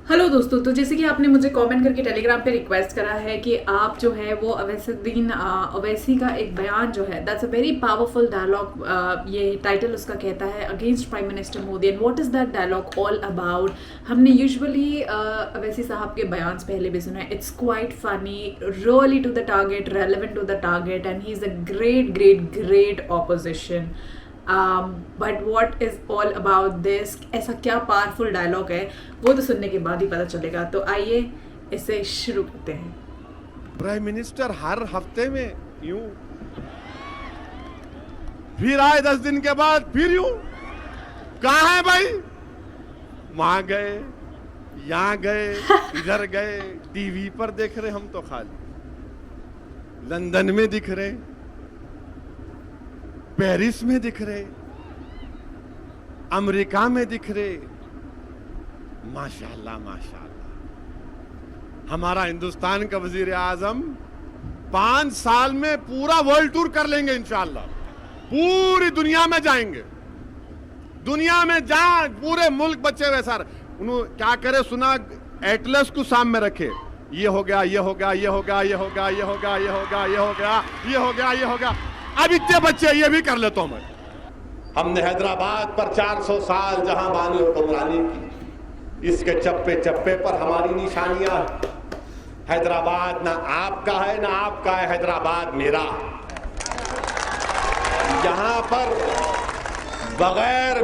Hello दोस्तों, तो जैसे कि आपने मुझे कमेंट करके टेलीग्राम पे रिक्वेस्ट करा है कि आप जो है वो अवैसुद्दीन अवैसी का एक बयान जो है that's a very powerful dialogue, ये टाइटल उसका कहता है against prime minister Modi and what is that dialogue all about. हमने यूजुअली अवैसी साहब के बयान पहले भी सुना है। It's quite funny, really to the target, relevant to the target and he is a great great great opposition. But what is all about this, ऐसा क्या पावरफुल डायलॉग है वो तो सुनने के बाद ही पता चलेगा। तो आइए इसे शुरू करते हैं। प्राइम मिनिस्टर हर हफ्ते में यूं, फिर आए 10 दिन के बाद फिर यूं। कहां है भाई? वहां गए, यहां गए, इधर गए, टीवी पर देख रहे हम तो खाली, लंदन में दिख रहे, पेरिस में दिख रहे, अमेरिका में दिख रहे। माशाल्लाह माशाल्लाह, हमारा हिंदुस्तान का वजीर आजम 5 साल में पूरा वर्ल्ड टूर कर लेंगे इंशाल्लाह। पूरी दुनिया में जाएंगे, दुनिया में जहां पूरे मुल्क बच्चे वैसा उन्होंने क्या करे सुना, एटलस को सामने रखे, ये हो गया, ये हो गया, ये हो गया, ये हो गया, ये हो गया, ये हो गया, ये हो गया, ये हो गया, ये हो गया। अब इतने बच्चे ये भी कर लेता हूं मैं। हमने हैदराबाद पर 400 साल जहां बानी हुक्मरानी की, इसके चप्पे चप्पे पर हमारी निशानियां हैं। हैदराबाद ना आपका है ना आपका है, हैदराबाद मेरा। यहां पर बगैर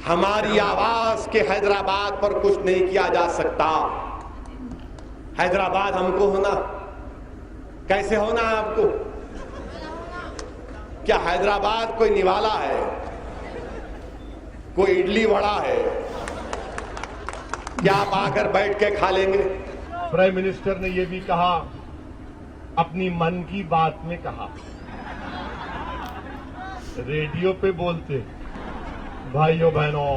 हमारी आवाज के हैदराबाद पर कुछ नहीं किया जा सकता। हैदराबाद हमको होना, कैसे होना है आपको? क्या हैदराबाद कोई निवाला है, कोई इडली वड़ा है? क्या आप आकर बैठ के खा लेंगे? प्राइम मिनिस्टर ने यह भी कहा, अपनी मन की बात में कहा, रेडियो पे बोलते भाइयों बहनों।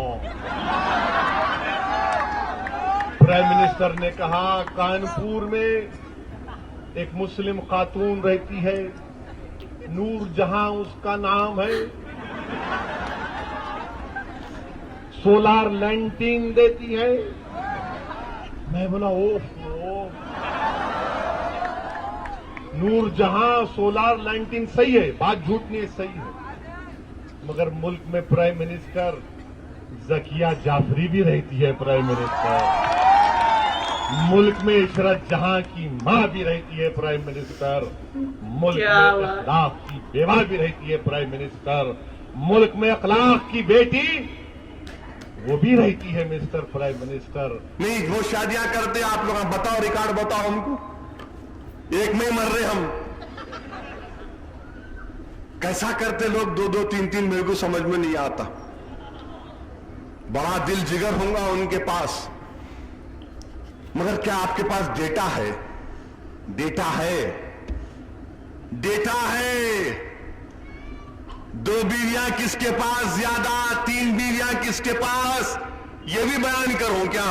प्राइम मिनिस्टर ने कहा कानपुर में एक मुस्लिम खातून रहती है, नूर जहां उसका नाम है, सोलार लैंटिन देती है। मैं बोला ओह, नूर जहां सोलार लैंटिन सही है, बात झूठ नहीं है, सही है, मगर मुल्क में प्राइम मिनिस्टर जकिया जाफरी भी रहती है। प्राइम मिनिस्टर मुल्क में इशरत जहां की मां भी रहती है। प्राइम मिनिस्टर मुल्क में अखलाक की बेवा भी रहती है। प्राइम मिनिस्टर मुल्क में अखलाक की बेटी वो भी रहती है। मिस्टर प्राइम मिनिस्टर नहीं, वो शादियां करते आप लोग, बताओ रिकॉर्ड बताओ हमको। एक में मर रहे हम, कैसा करते लोग 2-2 3-3, मेरे को समझ में नहीं आता। बड़ा दिल जिगर होगा उनके पास, मगर क्या आपके पास डेटा है? डेटा है, डेटा है। 2 बीवियां किसके पास ज्यादा, 3 बीवियां किसके पास, यह भी बयान करूं क्या?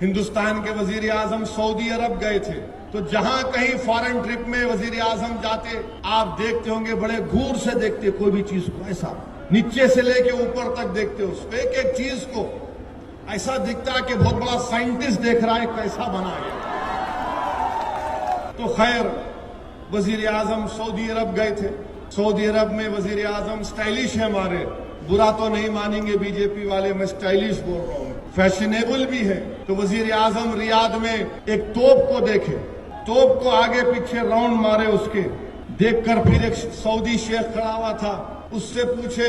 हिंदुस्तान के वजीर आजम सऊदी अरब गए थे, तो जहां कहीं फॉरेन ट्रिप में वजीर आजम जाते, आप देखते होंगे बड़े घूर से देखते कोई भी चीज को, ऐसा नीचे से लेके ऊपर तक देखते, उसको एक एक चीज को ऐसा दिखता है कि बहुत बड़ा साइंटिस्ट देख रहा है कैसा बना है। तो खैर, वजीर आजम सऊदी अरब गए थे। सऊदी अरब में वजीर आजम स्टाइलिश है हमारे, बुरा तो नहीं मानेंगे बीजेपी वाले, मैं स्टाइलिश बोल रहा हूँ, फैशनेबल भी है। तो वजीर आजम रियाद में एक तोप को देखे, तोप को आगे पीछे राउंड मारे, उसके देखकर फिर एक सऊदी शेख खड़ा हुआ था, उससे पूछे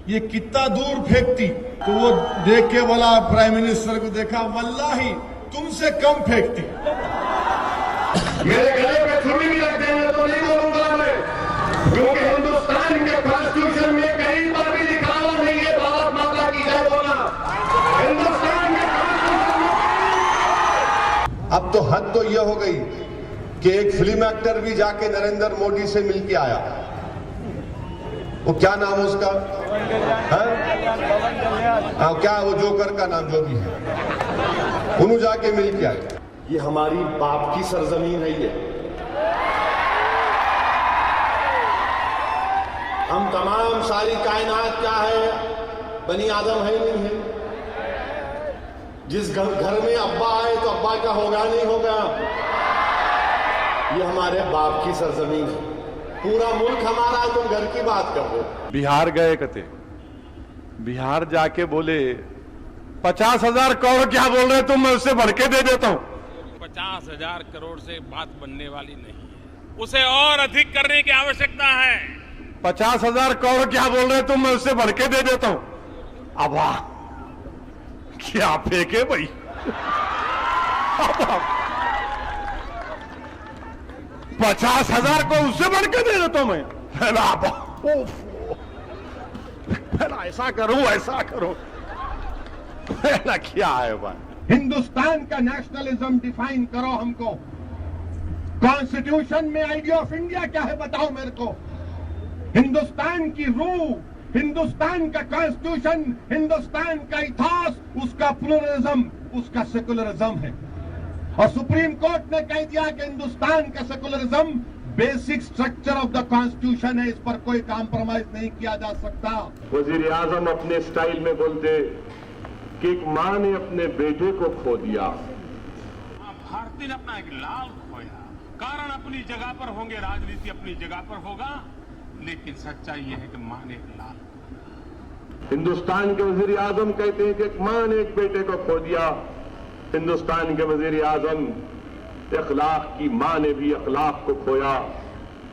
ये कितना दूर फेंकती? तो वो देख के बोला, प्राइम मिनिस्टर को देखा, वल्लाही तुमसे कम फेंकती। मेरे गले पे छुरी भी रख देंगे तो नहीं बोलूंगा मैं, क्योंकि हिंदुस्तान के कॉन्स्टिट्यूशन में कहीं पर भी लिखा हुआ नहीं है भारत माता की जय बोलना। हिंदुस्तान के कॉन्स्टिट्यूशन में अब तो हद तो यह हो गई कि एक फिल्म एक्टर भी जाके नरेंद्र मोदी से मिलके आया। वो क्या नाम उसका क्या, वो जोकर का नाम जो भी है, उन्होंने जाके मिल के आए। ये हमारी बाप की सरजमीन है। ये हम तमाम सारी कायनात क्या है, बनी आदम है नहीं है। जिस घर में अब्बा आए तो अब्बा का होगा नहीं होगा। ये हमारे बाप की सरजमीन है, पूरा मुल्क हमारा है, तुम घर की बात कर रहे हो। बिहार गए कते, बिहार जाके बोले 50,000 करोड़ क्या बोल रहे तुम, मैं उससे बढ़ के दे देता हूं। 50,000 करोड़ से बात बनने वाली नहीं है, उसे और अधिक करने की आवश्यकता है। 50,000 करोड़ क्या बोल रहे तुम, मैं उससे बढ़ के दे देता हूं। अब क्या फेंके भाई। 50,000 को उससे बढ़ के दे देता हूं मैं। पहला ऐसा करूं ऐसा करूं, पहला क्या है भाई। हिंदुस्तान का नेशनलिज्म डिफाइन करो हमको। कॉन्स्टिट्यूशन में आइडिया ऑफ इंडिया क्या है बताओ मेरे को। हिंदुस्तान की रूह, हिंदुस्तान का कॉन्स्टिट्यूशन, हिंदुस्तान का इतिहास, उसका प्लुरलिज्म, उसका सेकुलरिज्म है। और सुप्रीम कोर्ट ने कह दिया कि हिंदुस्तान का secularism basic structure of the constitution है, इस पर कोई कॉम्प्रोमाइज नहीं किया जा सकता। वजीर आजम अपने स्टाइल में बोलते कि एक मां ने अपने बेटे को खो दिया। भारती ने अपना एक लाल खोया। कारण अपनी जगह पर होंगे, राजनीति अपनी जगह पर होगा, लेकिन सच्चाई यह है कि मां ने एक लाल। हिंदुस्तान के वजीर आजम कहते हैं कि एक मां ने एक बेटे को खो दिया। हिंदुस्तान के वजीर आजम इखलाक की मां ने भी इखलाक को खोया।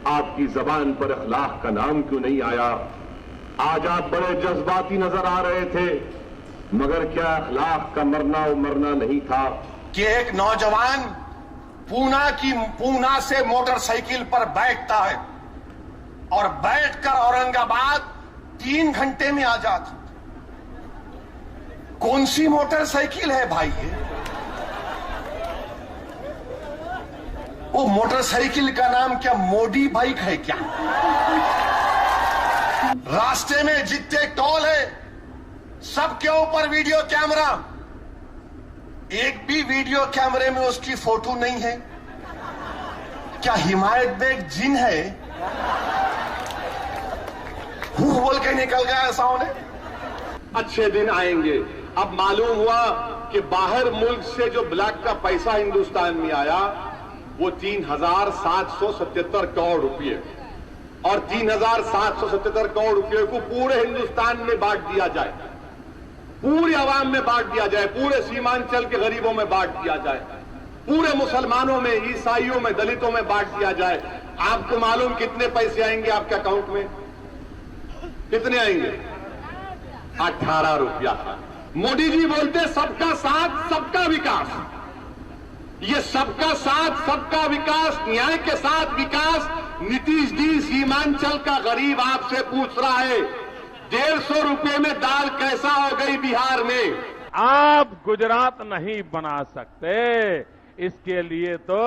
आपकी जबान पर इखलाक का नाम क्यों नहीं आया? आज आप बड़े जज्बाती नजर आ रहे थे, मगर क्या इखलाक का मरना वो मरना नहीं था कि एक नौजवान पूना से मोटरसाइकिल पर बैठता है और बैठकर औरंगाबाद 3 घंटे में आ जाता। कौन सी मोटरसाइकिल है भाई ये? वो मोटरसाइकिल का नाम क्या मोडी बाइक है क्या? रास्ते में जितने टोल है सबके ऊपर वीडियो कैमरा, एक भी वीडियो कैमरे में उसकी फोटो नहीं है। क्या हिमायत बेग जिन है? बोल के निकल गया ऐसा होने। अच्छे दिन आएंगे। अब मालूम हुआ कि बाहर मुल्क से जो ब्लैक का पैसा हिंदुस्तान में आया वो 3,777 करोड़ रुपए, और 3,777 करोड़ रुपए को पूरे हिंदुस्तान में बांट दिया जाए, पूरी आवाम में बांट दिया जाए, पूरे सीमांचल के गरीबों में बांट दिया जाए, पूरे मुसलमानों में, ईसाइयों में, दलितों में बांट दिया जाए। आपको मालूम कितने पैसे आएंगे आपके अकाउंट में? कितने आएंगे? 18 रुपया। मोदी जी बोलते सबका साथ सबका विकास। ये सबका साथ सबका विकास, न्याय के साथ विकास, नीतीश जी सीमांचल का गरीब आपसे पूछ रहा है 150 रुपए में दाल कैसा हो गई बिहार में? आप गुजरात नहीं बना सकते, इसके लिए तो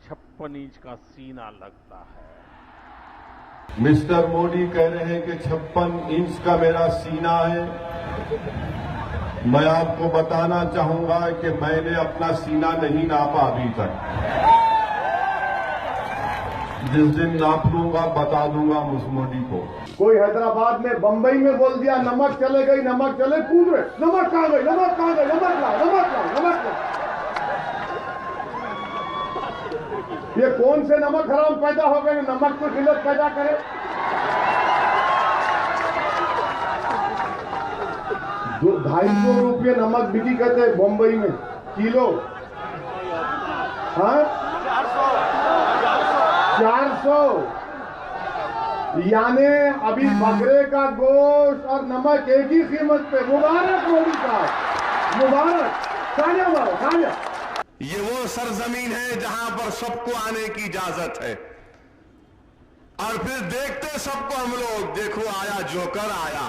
56 इंच का सीना लगता है। मिस्टर मोदी कह रहे हैं कि 56 इंच का मेरा सीना है। मैं आपको बताना चाहूंगा कि मैंने अपना सीना नहीं नापा अभी तक। जिस दिन नाप लूंगा बता दूंगा मुझ मोदी को। कोई हैदराबाद में, बंबई में बोल दिया नमक चले गई, नमक चले, कूद रहे, नमक कहां गई, नमक कहां गई, नमक लाओ, नमक लाओ, नमक लाओ। ये कौन से नमक हराम पैदा हो गए, नमक को किल्लत पैदा करे। 250 रुपये नमक बिकी कहते बम्बई में किलो। हाँ 400, यानी अभी बकरे का गोश्त और नमक एक ही कीमत पे। मुबारक मोदी साहब, मुबारक। खाने वाला खाने। ये वो सरजमीन है जहां पर सबको आने की इजाजत है, और फिर देखते सबको हम लोग, देखो आया जोकर आया,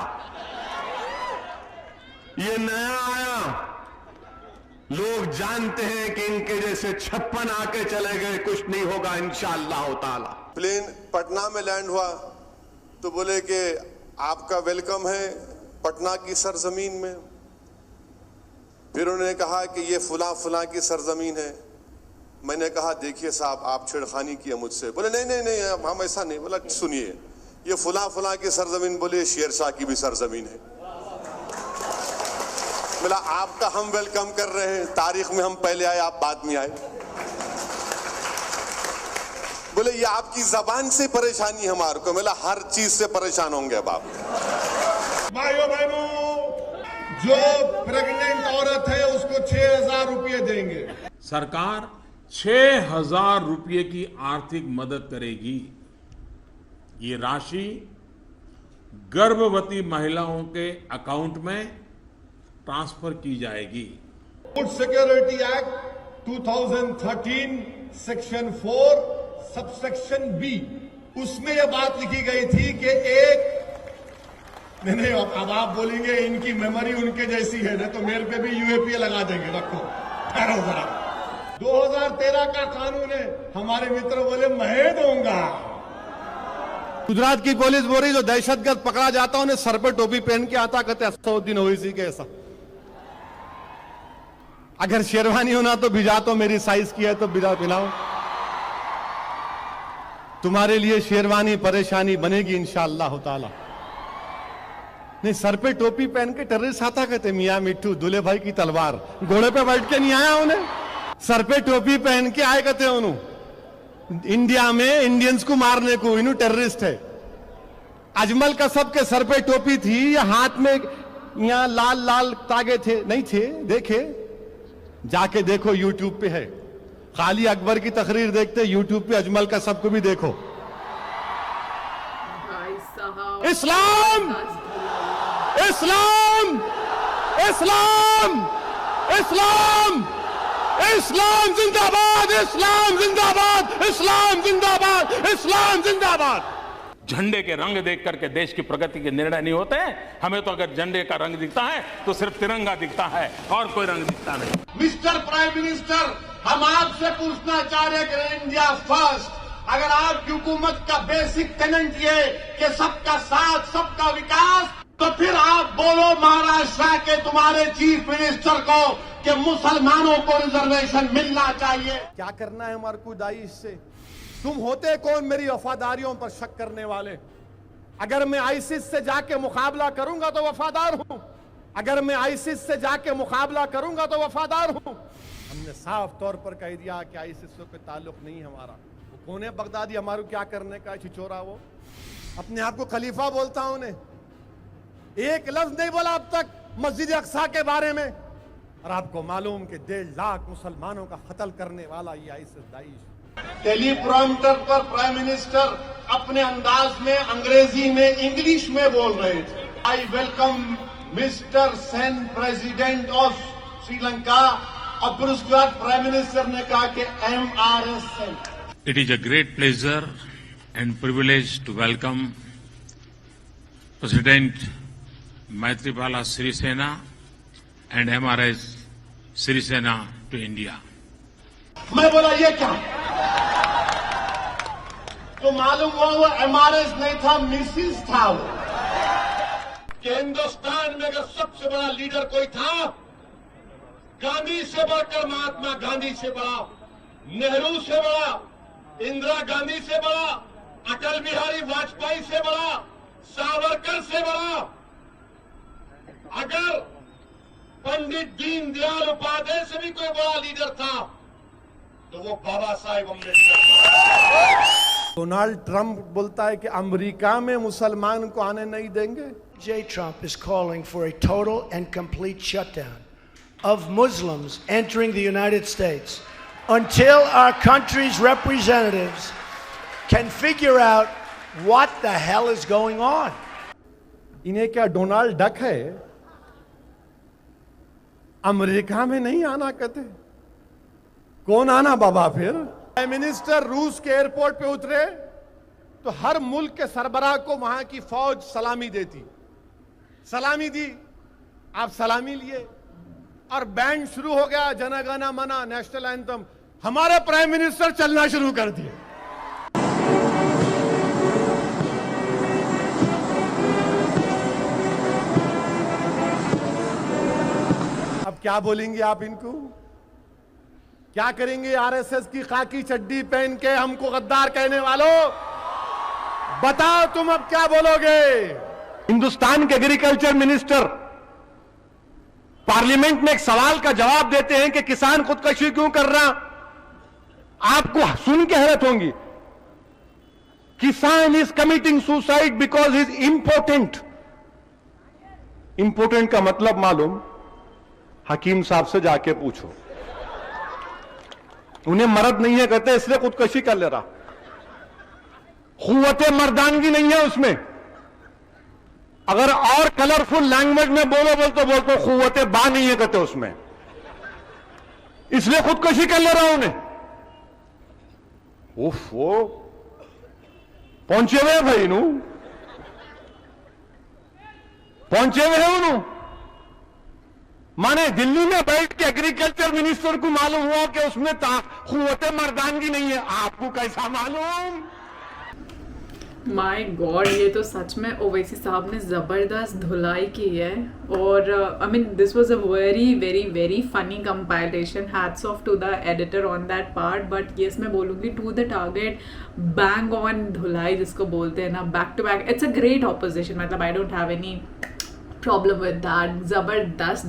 ये नया आया। लोग जानते हैं कि इनके जैसे 56 आके चले गए, कुछ नहीं होगा इंशाअल्लाह ताला। प्लेन पटना में लैंड हुआ तो बोले कि आपका वेलकम है पटना की सरजमीन में। फिर उन्होंने कहा कि ये फुला फुला की सरजमीन है। मैंने कहा देखिए साहब आप छेड़खानी किया मुझसे। बोले नहीं नहीं नहीं हम ऐसा नहीं। बोला सुनिए, ये फुला फुला की सरजमीन, बोले शेरशाह की भी सरजमीन है। बोला आपका हम वेलकम कर रहे हैं, तारीख में हम पहले आए आप बाद में आए। बोले ये आपकी जबान से परेशानी हमारे को। बोला हर चीज से परेशान होंगे अब आप। भाइयों बहनों, जो प्रेग्नेंट औरत है उसको 6,000 रुपये देंगे। सरकार 6,000 रुपये की आर्थिक मदद करेगी। ये राशि गर्भवती महिलाओं के अकाउंट में ट्रांसफर की जाएगी। Food security act 2013 section 4 subsection B, उसमें यह बात लिखी गई थी कि नहीं अब आप बोलेंगे इनकी मेमोरी उनके जैसी है ना, तो मेरे पे भी यूएपीए लगा देंगे। रखो ठहरो जरा। 2013 का कानून है, हमारे मित्र बोले मैं दूंगा। गुजरात की पुलिस बोल रही जो दहशतगर्द पकड़ा जाता उन्हें सर पे टोपी पहन के आता, कहते 100 हुई सी के ऐसा। अगर शेरवानी होना तो भिजा, तो मेरी साइज की है तो भिजा पिलाओ। तुम्हारे लिए शेरवानी परेशानी बनेगी इंशाअल्लाह ताला। नहीं, सर पे टोपी पहन के टेररिस्ट आता, कहते मियां मिट्टू दूल्हे भाई की तलवार, घोड़े पे बैठ के नहीं आया उन्हें, सर पे टोपी पहन के आए, कहते उन्होंने इंडिया में इंडियंस को मारने को। इन्हों टेररिस्ट है। अजमल कसब के सर पे टोपी थी या हाथ में यहां लाल लाल तागे थे? नहीं थे। देखे, जाके देखो, यूट्यूब पे है। खाली अकबर की तकरीर देखते, यूट्यूब पे अजमल कसब को भी देखो। भाई साहब, इस्लाम इस्लाम इस्लाम इस्लाम इस्लाम जिंदाबाद, इस्लाम जिंदाबाद, इस्लाम जिंदाबाद, इस्लाम जिंदाबाद। झंडे के रंग देख करके देश की प्रगति के निर्णय नहीं होते। हमें तो अगर झंडे का रंग दिखता है तो सिर्फ तिरंगा दिखता है और कोई रंग दिखता नहीं। मिस्टर प्राइम मिनिस्टर, हम आपसे पूछना चाह रहे हैं, इंडिया फर्स्ट, अगर आपकी हुकूमत का बेसिक टेनेंट ये कि सबका साथ सबका विकास, तो फिर आप बोलो महाराष्ट्र के तुम्हारे चीफ मिनिस्टर को कि मुसलमानों को रिजर्वेशन मिलना चाहिए। क्या करना है हमारे को दाइश से? तुम होते कौन मेरी वफादारियों पर शक करने वाले? अगर मैं आईसिस से जाके मुकाबला करूंगा तो वफादार हूं। अगर मैं आईसिस से जाके मुकाबला करूंगा तो वफादार हूं। हमने साफ तौर पर कह दिया कि आईसिस से कोई ताल्लुक नहीं हमारा। वो कौन है बगदादी? हमारे क्या करने का छिचोरा? वो अपने आप को खलीफा बोलता हूं। उन्हें एक लफ्ज नहीं बोला अब तक मस्जिद अक्सा के बारे में। और आपको मालूम कि 1.5 लाख मुसलमानों का कत्ल करने वाला ये आईसिस दाइश। टेलीप्रॉम्प्टर पर प्राइम मिनिस्टर अपने अंदाज में अंग्रेजी में इंग्लिश में बोल रहे थे। I welcome mister Sen president of Sri Lanka, और फिर उसके बाद प्राइम मिनिस्टर ने कहा कि MRS Sen. It is a great pleasure and privilege to welcome president Maithripala Sirisena and MRS Sirisena to India. मैं बोला ये क्या? तो मालूम हुआ वो MRS नहीं था, मिसिस था वो। कि हिंदुस्तान में अगर सबसे बड़ा लीडर कोई था, गांधी से बढ़कर महात्मा गांधी से बड़ा, नेहरू से बड़ा, इंदिरा गांधी से बड़ा, अटल बिहारी वाजपेयी से बड़ा, सावरकर से बड़ा, अगर पंडित दीनदयाल उपाध्याय से भी कोई बड़ा लीडर था तो वो बाबा साहेब अम्बेडकर। डोनाल्ड ट्रंप बोलता है कि अमेरिका में मुसलमान को आने नहीं देंगे। J. Trump is calling for a total and complete shutdown of Muslims entering the United States until our country's representatives can figure out what the hell is going on. इन्हें क्या डोनाल्ड डक है? America में नहीं आना कहते। कौन आना बाबा? फिर प्राइम मिनिस्टर रूस के एयरपोर्ट पे उतरे तो हर मुल्क के सरबराह को वहां की फौज सलामी देती। सलामी दी, आप सलामी लिए और बैंड शुरू हो गया, जनगण मन नेशनल एंथम। हमारे प्राइम मिनिस्टर चलना शुरू कर दिए। अब क्या बोलेंगे आप इनको? क्या करेंगे आरएसएस की खाकी चड्डी पहन के हमको गद्दार कहने वालों? बताओ तुम अब क्या बोलोगे? हिंदुस्तान के एग्रीकल्चर मिनिस्टर पार्लियामेंट में एक सवाल का जवाब देते हैं कि किसान खुदकशी क्यों कर रहा, आपको सुन के हैरत होंगी, किसान is committing suicide because is important. Important का मतलब मालूम, हकीम साहब से जाके पूछो, उन्हें मर्द नहीं है कहते इसलिए खुदकशी कर ले रहा, कुव्वते मर्दानगी नहीं है उसमें। अगर और कलरफुल लैंग्वेज में बोलो कुव्वते बा नहीं है कहते उसमें, इसलिए खुदकशी कर ले रहा उन्हें। उफ, वो पहुंचे हुए भाई नू, पहुंचे हुए हैं उन्होंने। माने दिल्ली में बैठ के एग्रीकल्चर मिनिस्टर को मालूम हुआ कि उसमें कुव्वते मर्दानगी नहीं है, आपको कैसा मालूम? माय गॉड, ये तो सच में ओवैसी साहब ने ज़बरदस्त धुलाई की है। और I mean this was a very very very funny compilation, hats off to the editor on that part. But ये मैं बोलूँगी to the target, bang on धुलाई जिसको बोलते हैं ना, back to back, it's a great opposition. मतलब I don't have any problem with that. ज़बरदस्त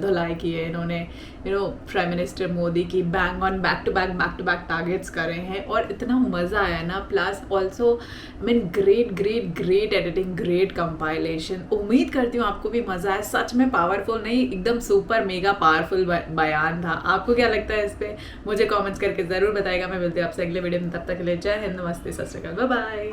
धुलाई की है इन्होंने, प्राइम मिनिस्टर मोदी की, bang on back to back targets करे हैं और इतना मज़ा आया ना। Plus also I mean great editing, great compilation. उम्मीद करती हूँ आपको भी मज़ा आया। सच में पावरफुल नहीं, एकदम सुपर मेगा पावरफुल बयान था। आपको क्या लगता है इस पर मुझे कॉमेंट्स करके ज़रूर बताएगा। मैं मिलती हूँ आपसे अगले वीडियो में, तब तक के लिए जय हिंद, नमस्ते, सत श्री अकाल, बाय बाय।